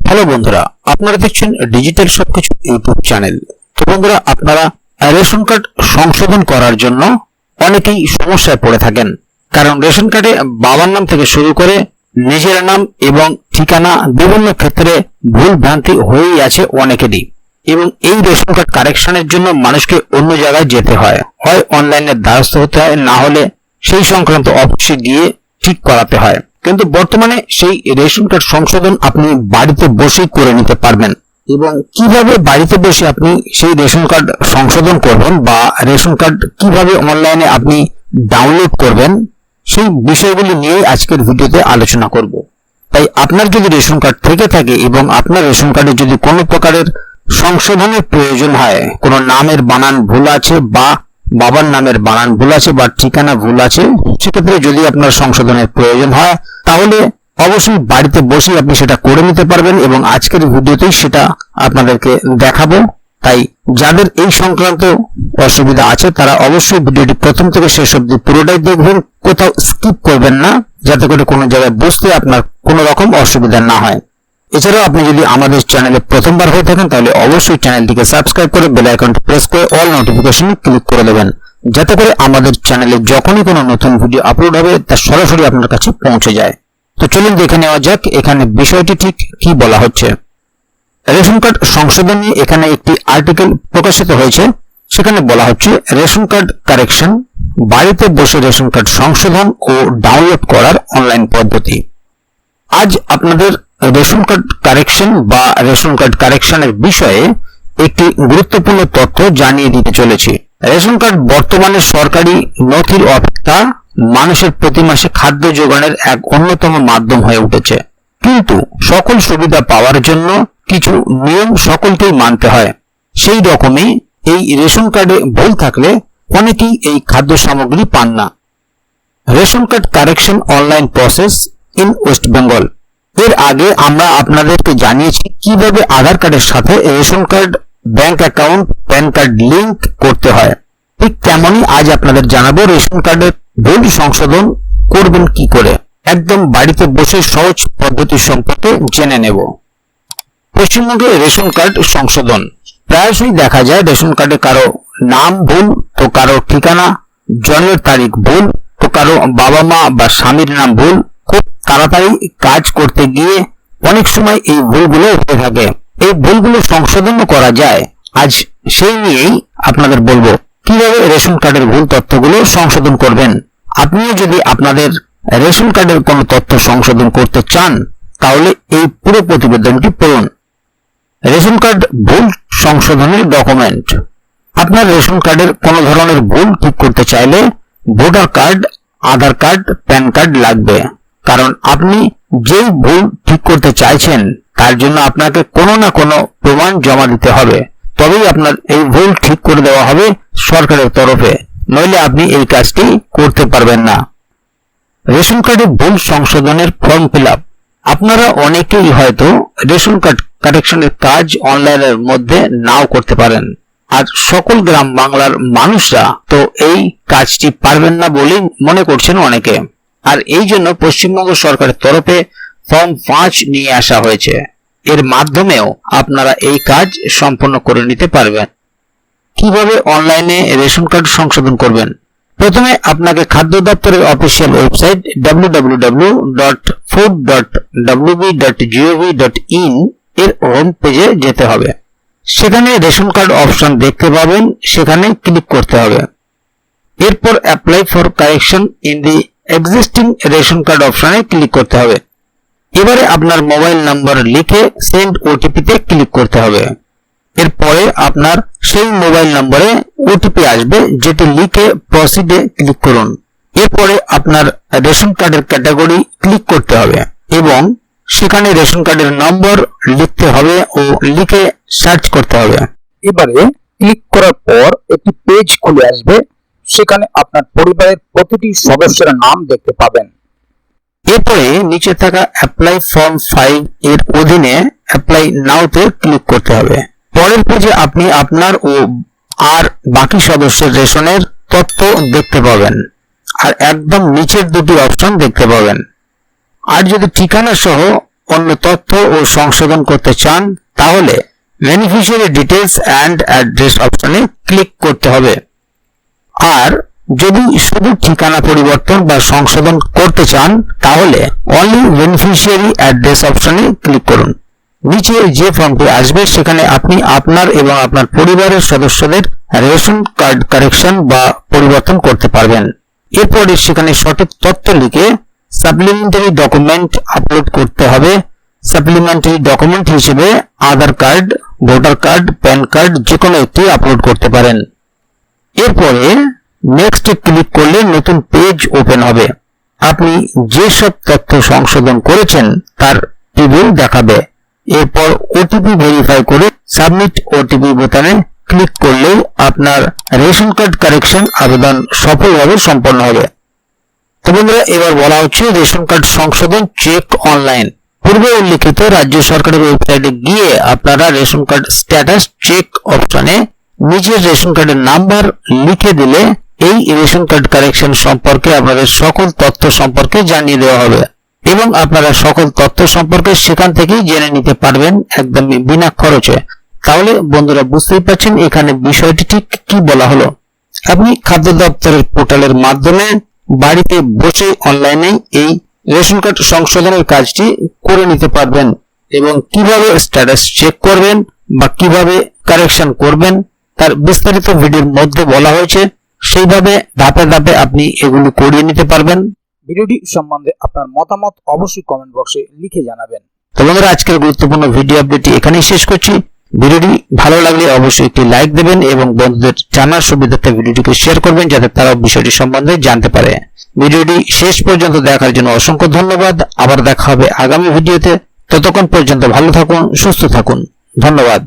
Hello বন্ধুরা, আপনারা দেখছেন ডিজিটাল সবকিছু ইউটিউব চ্যানেল। তো বন্ধুরা, আপনারা রেশন কার্ড সংশোধন করার জন্য অনেকেই সমস্যায় পড়ে থাকেন। কারণ রেশন কার্ডে বাবার নাম থেকে শুরু করে নিজের নাম এবং ঠিকানা বিভিন্ন ক্ষেত্রে ভুল ভ্রান্তি হয়েই আছে অনেকেরই। এবং এই রেশন কার্ড কারেকশনের জন্য মানুষকে অন্য জায়গায় যেতে হয় অনলাইনে দ্বারস্থ হতে হয়, না হলে সেই সংক্রান্ত অফিসে গিয়ে ঠিক করাতে হয়। কিন্তু বর্তমানে সেই রেশন কার্ড সংশোধন আপনি বাড়িতে বসেই করে নিতে পারবেন। এবং কিভাবে বাড়িতে বসে আপনি সেই রেশন কার্ড সংশোধন করবেন বা রেশন কার্ড কিভাবে অনলাইনে আপনি ডাউনলোড করবেন, সেই বিষয়গুলি নিয়ে আজকের ভিডিওতে আলোচনা করব। তাই আপনার যদি রেশন কার্ড থেকে থাকে এবং আপনার রেশন কার্ডে যদি কোনো প্রকারের সংশোধনের প্রয়োজন হয়, কোনো নামের বানান ভুল আছে বা বাবার নামের বানান ভুল আছে বা ঠিকানা ভুল আছে, সেক্ষেত্রে যদি আপনার সংশোধনের প্রয়োজন হয় তাহলে অবশ্যই বাড়িতে বসে আপনি সেটা করে নিতে পারবেন। এবং আজকের ভিডিওতেই সেটা আপনাদেরকে দেখাবো। তাই যাদের এই সংক্রান্ত অসুবিধা আছে তারা অবশ্যই ভিডিওটি প্রথম থেকে শেষ অবধি পুরোটাই দেখবেন, কোথাও স্কিপ করবেন না, যাতে করে কোনো জায়গায় বুঝতে আপনার কোনো রকম অসুবিধা না হয়। এছাড়াও আপনি যদি আমাদের চ্যানেলে প্রথমবার হয়ে থাকেন তাহলে অবশ্যই চ্যানেলটিকে সাবস্ক্রাইব করে বেল আইকনটি প্রেস করে অল নোটিফিকেশনে ক্লিক করে দেবেন, যাতে করে আমাদের চ্যানেলে যখনই কোনো নতুন ভিডিও আপলোড হবে তা সরাসরি আপনার কাছে পৌঁছে যায়। তো চলুন দেখে নেওয়া যাক এখানে বিষয়টি ঠিক কি বলা হচ্ছে। রেশন কার্ড সংশোধন নিয়ে এখানে একটি আর্টিকেল প্রকাশিত হয়েছে। সেখানে বলা হচ্ছে রেশন কার্ড কারেকশন, বাড়িতে বসে রেশন কার্ড সংশোধন ও ডাউনলোড করার অনলাইন পদ্ধতি। আজ আপনাদের রেশন কার্ড কারেকশন বা রেশন কার্ড কারেকশনের বিষয়ে একটি গুরুত্বপূর্ণ তথ্য জানিয়ে দিতে চলেছি। রেশন কার্ড বর্তমানে সরকারি নথির অপেক্ষা মানুষের প্রতি মাসে খাদ্য যোগানের এক অন্যতম মাধ্যম হয়ে উঠেছে। কিন্তু সকল সুবিধা পাওয়ার জন্য কিছু নিয়ম সকলকেই মানতে হয়। সেই রকমই এই রেশন কার্ডে ভুল থাকলে অনেকেই এই খাদ্য সামগ্রী পান না। Ration card correction online process in West Bengal. এর আগে আমরা আপনাদেরকে জানিয়েছি কিভাবে আধার কার্ডের সাথে ration card, bank account, pan card link করতে হয়। ঠিক তেমনই আজ আপনাদের জানাবো রেশন কার্ডের ভুল সংশোধন করবেন কি করে। একদম বাড়িতে বসে সহজ পদ্ধতি সম্পর্কে জেনে নেব। পশ্চিমবঙ্গে রেশন কার্ড সংশোধন প্রায়শই দেখা যায় রেশন কার্ডে কারো নাম ভুল, তো কারো ঠিকানা, জন্মের তারিখ ভুল, তো কারো বাবা মা বা স্বামীর নাম ভুল। খুব তাড়াতাড়ি কাজ করতে গিয়ে অনেক সময় এই ভুলগুলো হয়ে থাকে। এই ভুলগুলো সংশোধনও করা যায়। আজ সেই নিয়েই আপনাদের বলবো কিভাবে রেশন কার্ডের ভুল তথ্যগুলো সংশোধন করবেন। আপনিও যদি আপনাদের রেশন কার্ডের কোনো তথ্য সংশোধন করতে চান তাহলে এই পুরো প্রতিবেদনটি পড়ুন। রেশন কার্ড ভুল সংশোধনের ডকুমেন্ট। আপনার রেশন কার্ডের কোনো ধরনের ভুল ঠিক করতে চাইলে ভোটার কার্ড, আধার কার্ড, প্যান কার্ড লাগবে। কারণ আপনি যেই ভুল ঠিক করতে চাইছেন তার জন্য আপনাকে কোনো না কোনো প্রমাণ জমা দিতে হবে, তবেই আপনার এই ভুল ঠিক করে দেওয়া হবে সরকারের তরফে, নইলে আপনি এই কাজটি করতে পারবেন না। রেশন কার্ডে ভুল সংশোধনের ফর্ম ফিল আপ। আপনারা অনেকেই হয়তো রেশন কার্ড কারেকশনের কাজ অনলাইনের মধ্যে নাও করতে পারেন। আর সকল গ্রাম বাংলার মানুষরা তো এই কাজটি পারবেন না বলেই মনে করছেন অনেকে। আর এই জন্য পশ্চিমবঙ্গ সরকারের তরফে ফর্ম 5 নিয়ে আসা হয়েছে। এর মাধ্যমেও আপনারা এই কাজ সম্পন্ন করে নিতে পারবেন। কিভাবে অনলাইনে রেশন কার্ড সংশোধন করবেন? প্রথমে আপনাকে খাদ্য দপ্তরের অফিসিয়াল ওয়েবসাইট www.food.wb.gov.in এর হোম পেজে যেতে হবে। সেখানে রেশন কার্ড অপশন দেখতে পাবেন, সেখানে ক্লিক করতে হবে। এরপর apply for correction in the existing ration card অপশনে ক্লিক করতে হবে। এবারে আপনার মোবাইল নাম্বার লিখে সেন্ড ওটিপি তে ক্লিক করতে হবে। এরপরে আপনার সেই মোবাইল নম্বরে ওটিপি আসবে, যেটি লিখে প্রসিডে ক্লিক করুন। এরপরে আপনার রেশন কার্ডের ক্যাটাগরি ক্লিক করতে হবে এবং সেখানে রেশন কার্ডের নম্বর লিখতে হবে ও লিখে সার্চ করতে হবে। এবারে ক্লিক করার পর একটি পেজ খুলে আসবে, সেখানে আপনার পরিবারের প্রতিটি সদস্যের নাম দেখতে পাবেন। এরপরে নিচে থাকা অ্যাপ্লাই ফর্ম 5 এর অধীনে অ্যাপ্লাই নাও তে ক্লিক করতে হবে। পরের পেজে আপনি আপনার ও আর বাকি সদস্যের রেশনের তথ্য দেখতে পাবেন আর একদম নিচের দুটি অপশন দেখতে পাবেন। আর যদি ঠিকানা সহ অন্য তথ্য ও সংশোধন করতে চান তাহলে বেনিফিশিয়ারি ডিটেলস অ্যান্ড অ্যাড্রেস অপশনে ক্লিক করতে হবে। আর যদি শুধু ঠিকানা পরিবর্তন বা সংশোধন করতে চান তাহলে অনলি বেনিফিশিয়ারি অ্যাড্রেস অপশনে ক্লিক করুন। নিচে যে ফর্মটি আসবে সেখানে আপনি আপনার এবং আপনার পরিবারের সদস্যদের রেশন কার্ড কারেকশন বা পরিবর্তন করতে পারবেন। এরপরে সেখানে সঠিক তথ্য লিখে সাপ্লিমেন্টারি ডকুমেন্ট আপলোড করতে হবে। সাপ্লিমেন্টারি ডকুমেন্ট হিসেবে Aadhaar card, voter card, PAN card যে কোনো একটি আপলোড করতে পারেন। এরপরে নেক্সট ক্লিক করলে নতুন পেজ ওপেন হবে। আপনি যেসব তথ্য সংশোধন করেছেন তার টেবিল দেখাবে। এরপর ওটিপি ভেরিফাই করে সাবমিট ওটিপি বোতামে ক্লিক করলেই আপনার রেশন কার্ড কারেকশন আবেদন সফলভাবে সম্পন্ন হবে। তো বন্ধুরা, এবার বলা হচ্ছে রেশন কার্ড সংশোধন চেক অনলাইন। পূর্বে উল্লেখিত রাজ্য সরকারের ওয়েবসাইটে গিয়ে আপনারা রেশন কার্ড স্ট্যাটাস চেক অপশনে নিজের রেশন কার্ডের নাম্বার লিখে দিলে এই রেশন কার্ড কারেকশন সম্পর্কে আপনাদের সকল তথ্য সম্পর্কে জানিয়ে দেওয়া হবে এবং আপনারা সকল তথ্য সম্পর্কে সেখান থেকেই জেনে নিতে পারবেন একদম বিনা খরচে। তাহলে বন্ধুরা, বুঝতেই পারছেন এখানে বিষয়টি ঠিক কি বলা হলো। আপনি খাদ্য দপ্তরের পোর্টালের মাধ্যমে বাড়িতে বসে অনলাইনে এই রেশন কার্ড সংশোধনের কাজটি করে নিতে পারবেন এবং কিভাবে স্ট্যাটাস চেক করবেন বা কিভাবে কারেকশন করবেন তার বিস্তারিত ভিডিওর মধ্যে বলা হয়েছে। সেইভাবে ধাপে ধাপে আপনি এগুলো করিয়ে নিতে পারবেন। ভিডিওটি সম্বন্ধে আপনার মতামত অবশ্যই কমেন্ট বক্সে লিখে জানাবেন। তো বন্ধুরা, আজকের গুরুত্বপূর্ণ ভিডিও আপডেটটি এখানেই শেষ করছি। ভিডিওটি ভালো লাগলে অবশ্যই একটি লাইক দেবেন এবং বন্ধুদের জানার সুবিধার্থে ভিডিওটিকে শেয়ার করবেন যাতে তারা বিষয়টি সম্বন্ধে জানতে পারে। ভিডিওটি শেষ পর্যন্ত দেখার জন্য অসংখ্য ধন্যবাদ। আবার দেখা হবে আগামী ভিডিওতে। ততক্ষণ পর্যন্ত ভালো থাকুন, সুস্থ থাকুন। ধন্যবাদ।